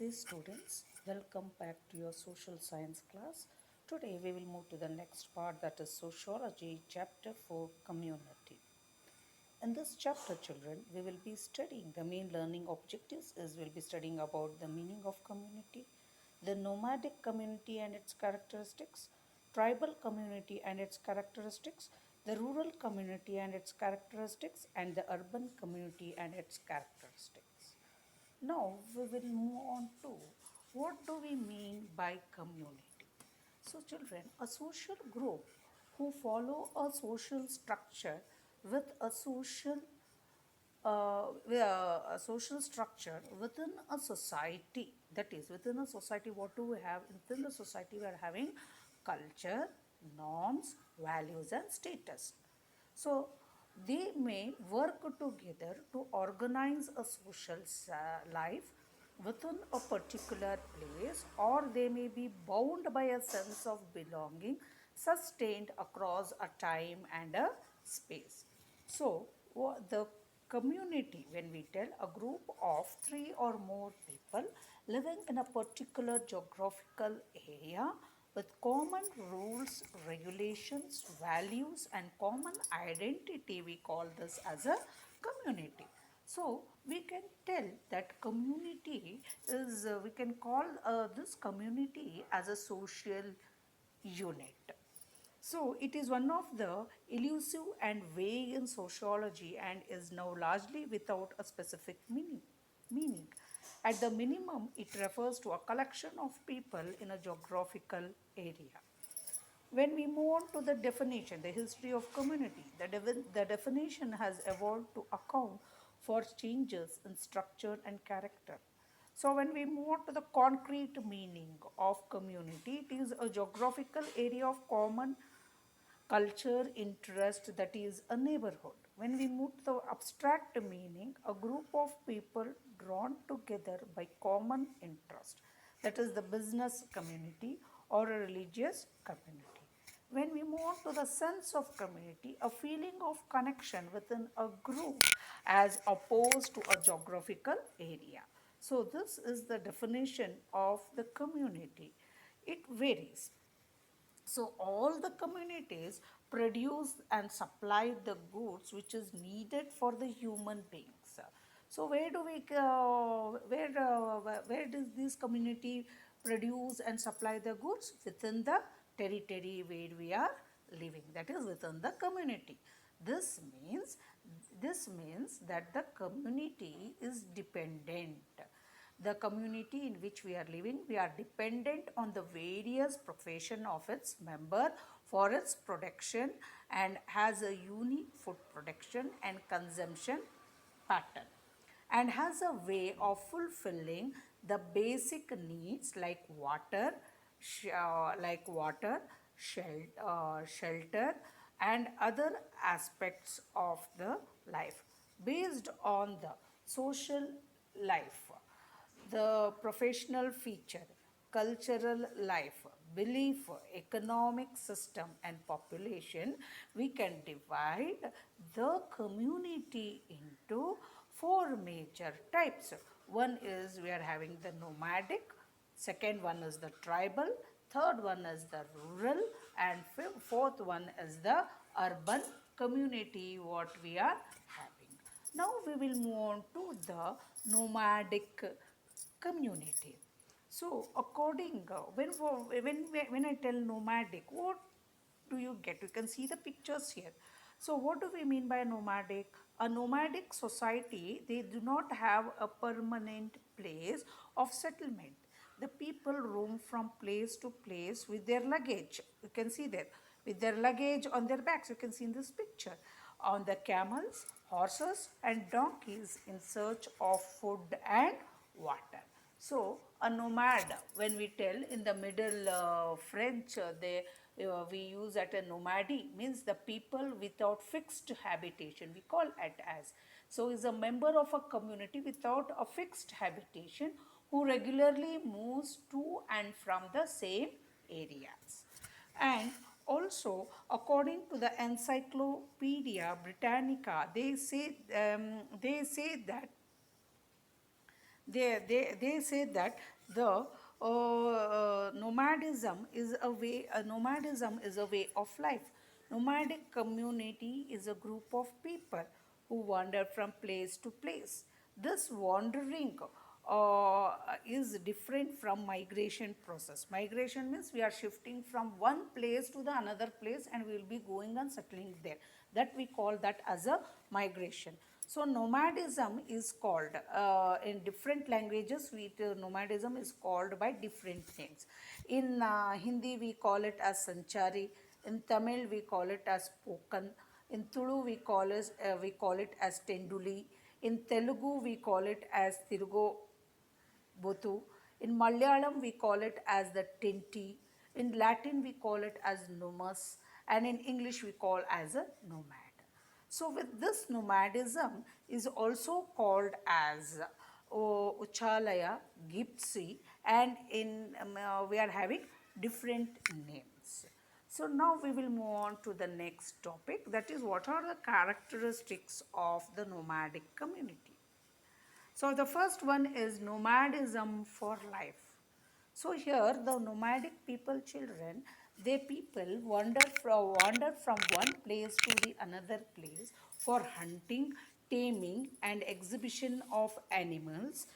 Namaste students, welcome back to your social science class. Today we will move to the next part, that is Sociology, Chapter 4, Community. In this chapter, children, we will be studying the main learning objectives is we'll be studying about the meaning of community, the nomadic community and its characteristics, tribal community and its characteristics, the rural community and its characteristics, and the urban community and its characteristics. Now we will move on to what do we mean by community. So children, a social group who follow a social structure with a social structure within a society. That is, within a society, what do we have? Within the society, we are having culture, norms, values, and status. So they may work together to organize a social life within a particular place, or they may be bound by a sense of belonging sustained across a time and a space. So the community, when we tell a group of three or more people living in a particular geographical area with common rules, regulations, values, and common identity, we call this as a community. So we can tell that community is, we can call this community as a social unit. So it is one of the elusive and vague in sociology and is now largely without a specific meaning. At the minimum, it refers to a collection of people in a geographical area. When we move on to the definition, the history of community, the definition has evolved to account for changes in structure and character. So when we move on to the concrete meaning of community, it is a geographical area of common culture, interest, that is a neighborhood. When we move to the abstract meaning, a group of people drawn together by common interest, that is the business community or a religious community. When we move on to the sense of community, a feeling of connection within a group as opposed to a geographical area. So this is the definition of the community. It varies. So all the communities produce and supply the goods which is needed for the human beings. So where does this community produce and supply the goods? Within the territory where we are living, that is within the community. This means this means that the community is dependent. The community in which we are living, we are dependent on the various profession of its member for its production and has a unique food production and consumption pattern and has a way of fulfilling the basic needs like water, shelter, and other aspects of the life based on the social life, the professional feature, cultural life, belief, economic system, and population. We can divide the community into four major types. One is we are having the nomadic, second one is the tribal, third one is the rural, and fourth one is the urban community what we are having. Now we will move on to the nomadic community. So according, when I tell nomadic, what do you get? You can see the pictures here. So what do we mean by nomadic? A nomadic society, they do not have a permanent place of settlement. The people roam from place to place with their luggage. You can see that with their luggage on their backs. You can see in this picture on the camels, horses, and donkeys in search of food and water. So a nomad, when we tell in the middle French, we use at a nomadi means the people without fixed habitation. We call it as. So is a member of a community without a fixed habitation who regularly moves to and from the same areas. And also, according to the Encyclopedia Britannica, they say that They say that the nomadism is a way of life. Nomadic community is a group of people who wander from place to place. This wandering is different from migration process. Migration means we are shifting from one place to the another place and we will be going and settling there. That we call that as a migration. So nomadism is called in different languages. Nomadism is called by different things. In Hindi we call it as sanchari. In Tamil we call it as spoken. In Tulu we call it as tenduli. In Telugu we call it as tirugo botu. In Malayalam, we call it as the tinti. In Latin, we call it as nomus. And in English, we call as a nomad. So, with this nomadism is also called as Uchalaya, Gipsy, and we are having different names. So now we will move on to the next topic, that is what are the characteristics of the nomadic community. So the first one is nomadism for life. So here the nomadic children, they people wander from one place to the another place for hunting, taming and exhibition of animals,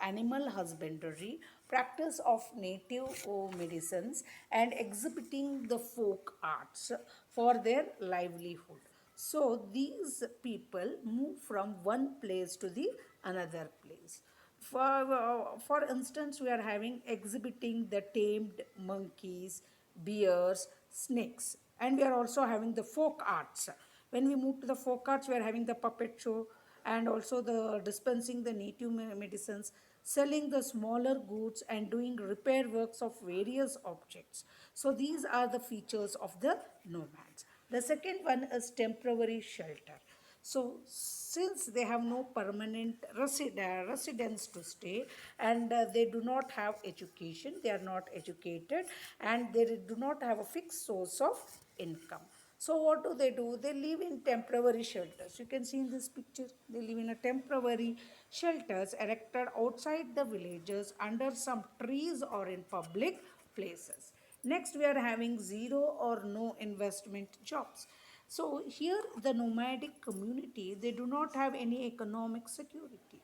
animal husbandry, practice of native medicines and exhibiting the folk arts for their livelihood. So these people move from one place to the another place. For instance, we are having exhibiting the tamed monkeys, bears, snakes, and we are also having the folk arts. When we move to the folk arts, we are having the puppet show and also the dispensing the native medicines, selling the smaller goods and doing repair works of various objects. So these are the features of the nomads. The second one is temporary shelter. So since they have no permanent residence to stay and they do not have education, they are not educated and they do not have a fixed source of income. So what do? They live in temporary shelters. You can see in this picture, they live in a temporary shelters erected outside the villages under some trees or in public places. Next, we are having zero or no investment jobs. So here the nomadic community, they do not have any economic security.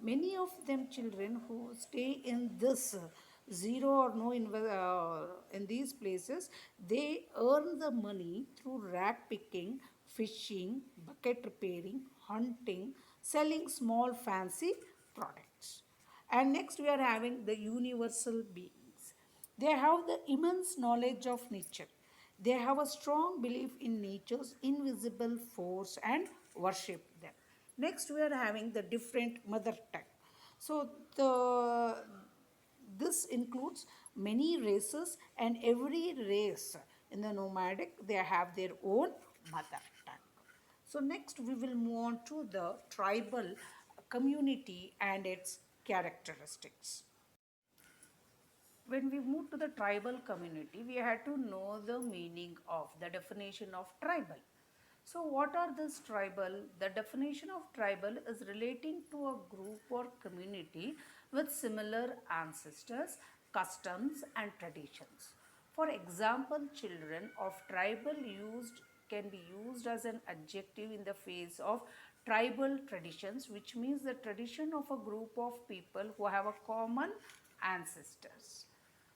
Many of them children who stay in this zero or no in these places, they earn the money through rag picking, fishing, bucket repairing, hunting, selling small fancy products. And next we are having the universal beings. They have the immense knowledge of nature. They have a strong belief in nature's invisible force and worship them. Next, we are having the different mother tongue. So, this includes many races, and every race in the nomadic they have their own mother tongue. So, next we will move on to the tribal community and its characteristics. When we moved to the tribal community, we had to know the meaning of the definition of tribal. So, what are this tribal? The definition of tribal is relating to a group or community with similar ancestors, customs, and traditions. For example, children of tribal used can be used as an adjective in the face of tribal traditions, which means the tradition of a group of people who have a common ancestors.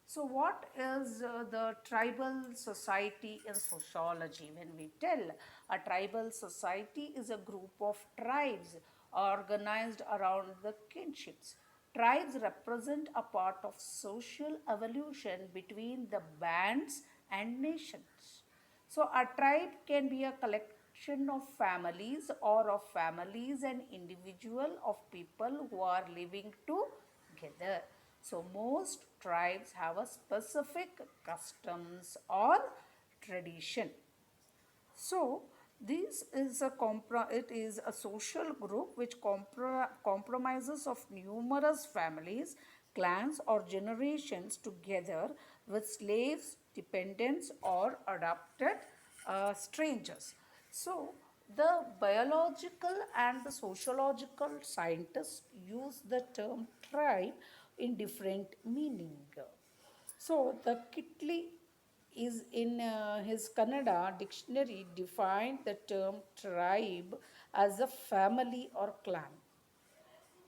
So, what is the tribal society in sociology? When we tell a tribal society is a group of tribes organized around the kinships. Tribes represent a part of social evolution between the bands and nations. So, a tribe can be a collection of families or of families and individual of people who are living together. So, most tribes have a specific customs or tradition. So, this is it is a social group which compromises of numerous families, clans or generations together with slaves, dependents or adopted strangers. So, The biological and the sociological scientists use the term tribe in different meaning. So the Kitley is in his Kannada dictionary defined the term tribe as a family or clan.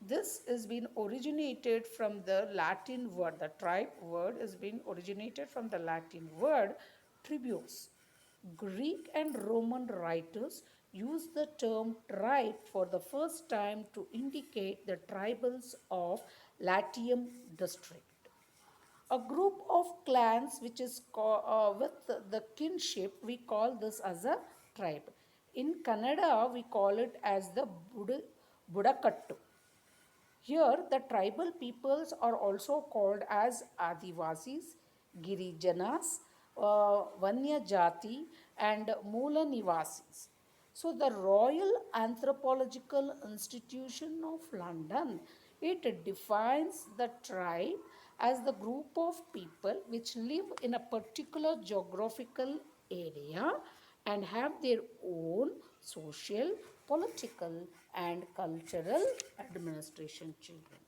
This has been originated from the Latin word, the tribe word has been originated from the Latin word tribus. Greek and Roman writers used the term tribe for the first time to indicate the tribals of Latium district. A group of clans which is with the kinship, we call this as a tribe. In Kannada, we call it as the Budakattu. Here, the tribal peoples are also called as Adivasis, Girijanas, Vanyajati, and Mula Nivasis. So, the Royal Anthropological Institution of London, it defines the tribe as the group of people which live in a particular geographical area and have their own social, political, and cultural administration children.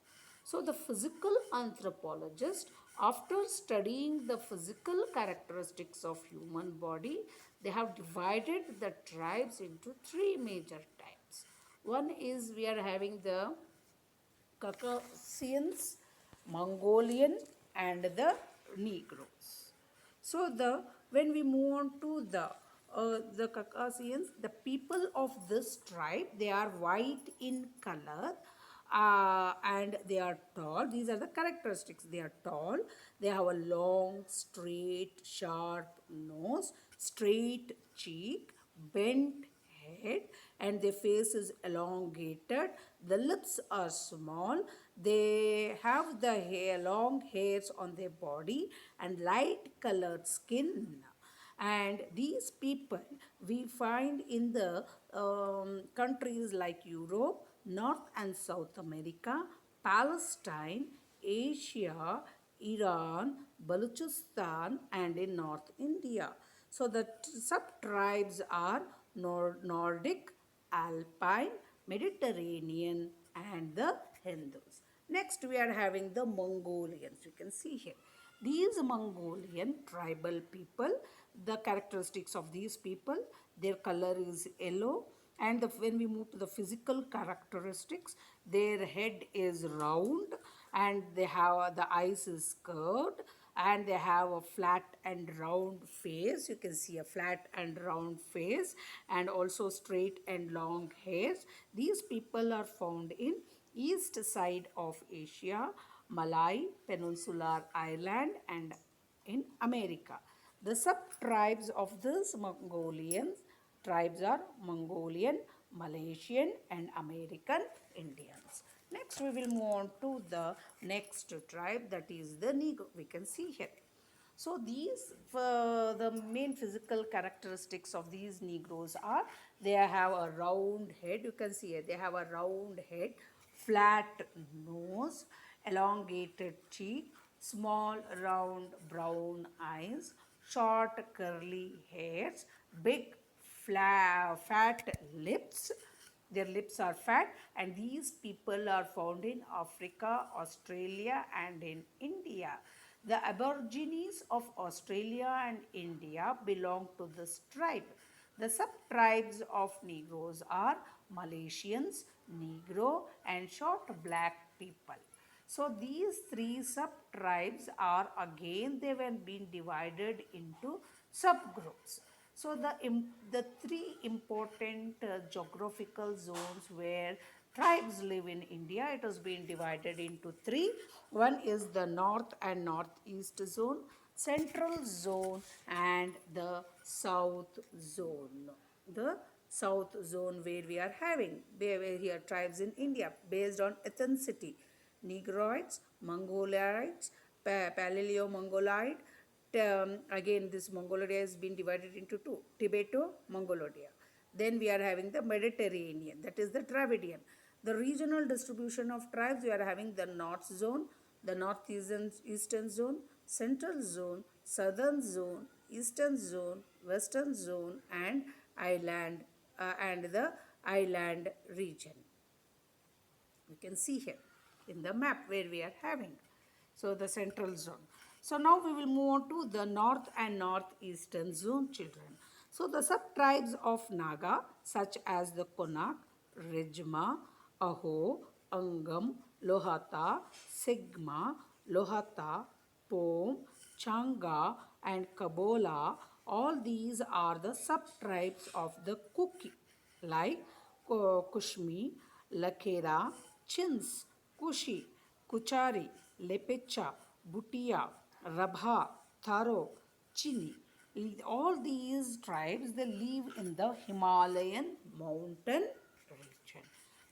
So, the physical anthropologist, after studying the physical characteristics of human body, they have divided the tribes into three major types. One is we are having the Caucasians, Mongolian, and the Negroes. So the when we move on to the Caucasians, the people of this tribe, they are white in color and they are tall. These are the characteristics. They are tall. They have a long, straight, sharp nose, straight cheek, bent head, and their face is elongated. The lips are small. They have the hair, long hairs on their body and light colored skin. And these people we find in the countries like Europe, North and South America, Palestine, Asia, Iran, Balochistan, and in North India. So the sub-tribes are Nordic, Alpine, Mediterranean, and the Hindus. Next, we are having the Mongolians. You can see here. These Mongolian tribal people, the characteristics of these people, their color is yellow, and when we move to the physical characteristics, their head is round and they have the eyes is curved and they have a flat and round face. You can see a flat and round face and also straight and long hairs. These people are found in east side of Asia, Malay, Peninsular Island, and in America. The sub-tribes of these Mongolian tribes are Mongolian, Malaysian, and American Indians. Next, we will move on to the next tribe, that is the Negro. We can see here. So these, the main physical characteristics of these Negroes are, they have a round head. You can see it. They have a round head, flat nose, elongated cheek, small round brown eyes, short curly hairs, big fat lips. Their lips are fat, and these people are found in Africa, Australia, and in India. The Aborigines of Australia and India belong to this tribe. The sub-tribes of Negroes are Malaysians, Negro, and short black people. So these three sub-tribes are again, they were being divided into subgroups. So the three important geographical zones where tribes live in India, it has been divided into three. One is the North and Northeast Zone, Central Zone, and the South Zone. The South Zone where we are having, where here tribes in India based on ethnicity. Negroids, Mongoloids, Paleo-Mongoloid. Again, this Mongolia has been divided into two, Tibeto-Mongolia. Then we are having the Mediterranean, that is the Dravidian. The regional distribution of tribes, we are having the North Zone, the Northeastern Zone, Central Zone, Southern Zone, Eastern Zone, Western Zone, and Island and the island region. You can see here in the map where we are having. So the central zone. So now we will move on to the north and northeastern zone, children. So the sub-tribes of Naga, such as the Konak, Rejma, Aho, Angam, Lohata, Sigma, Lohata, Pom, Changa and Kabola, all these are the sub-tribes of the Kuki, like Kushmi, Lakera, Chins, Kushi, Kuchari, Lepecha, Bhutia, Rabha, Tharo, Chini. All these tribes, they live in the Himalayan mountain region.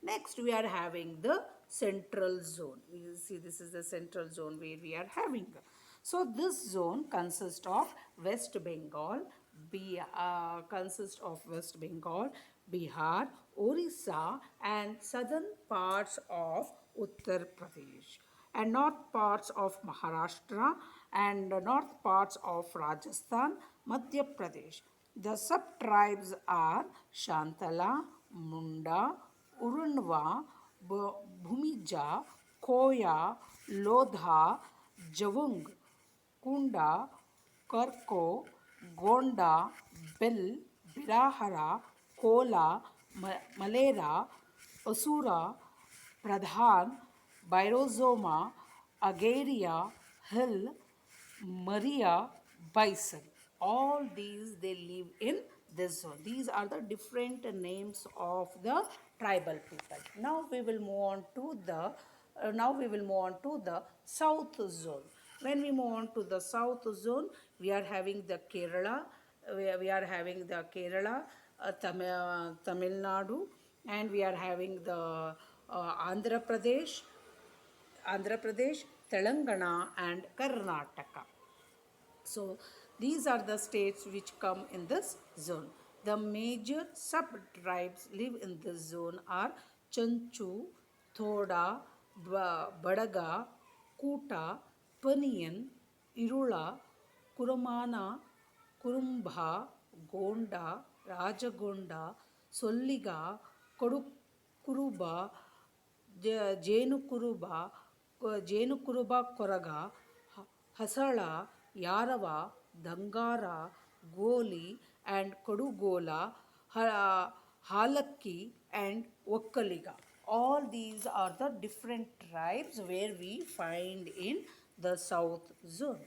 Next, we are having the central zone. You see, this is the central zone where we are having. So, this zone consists of West Bengal, Bihar, Orissa, and southern parts of Uttar Pradesh, and north parts of Maharashtra, and north parts of Rajasthan, Madhya Pradesh. The sub-tribes are Shantala, Munda, Urunva, Bhumija, Koya, Lodha, Javung, Kunda, Karko, Gonda, Bill, Birahara, Kola, Malera, Asura, Pradhan, Birozoma, Agaria, Hill, Maria, Bison. All these they live in this zone. These are the different names of the tribal people. Now we will move on to the south zone. When we move on to the south zone, we are having the Kerala, we are having the Kerala, Tamil Nadu, and we are having the Andhra Pradesh, Telangana, and Karnataka. So these are the states which come in this zone. The major sub-tribes live in this zone are Chanchu, Thoda, Badaga, Kuta, Paniyan, Irula, Kuramana, Kurumba, Gonda, Rajagonda, Solliga, Kuruba, Jenukuruba, Jenukuruba Koraga, Hasala, Yarava, Dangara, Goli, and Kodugola, Halakki, and Okkaliga. All these are the different tribes where we find in the south zone.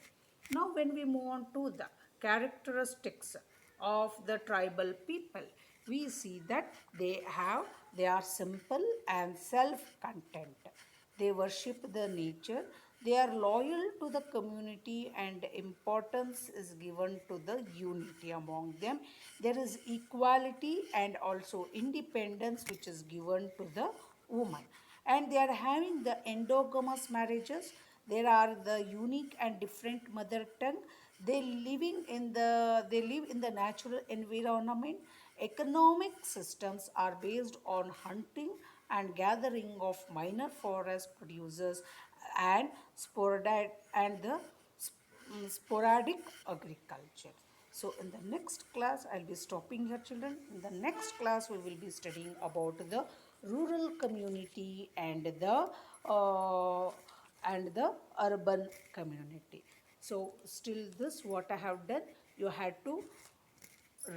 Now, when we move on to the characteristics of the tribal people, we see that they are simple and self-content. They worship the nature. They are loyal to the community, and importance is given to the unity among them. There is equality and also independence which is given to the woman. And they are having the endogamous marriages. There are the unique and different mother tongue. They live in the natural environment. Economic systems are based on hunting and gathering of minor forest producers and sporadic agriculture. So in the next class, I'll be stopping here, children. In the next class, we will be studying about the rural community and the urban community. So still this, what I have done, you had to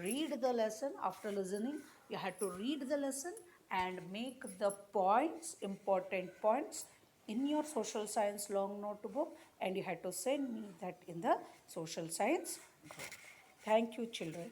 read the lesson. After listening, you had to read the lesson and make the points, important points, in your social science long notebook, and you had to send me that in the social science group. Thank you, children.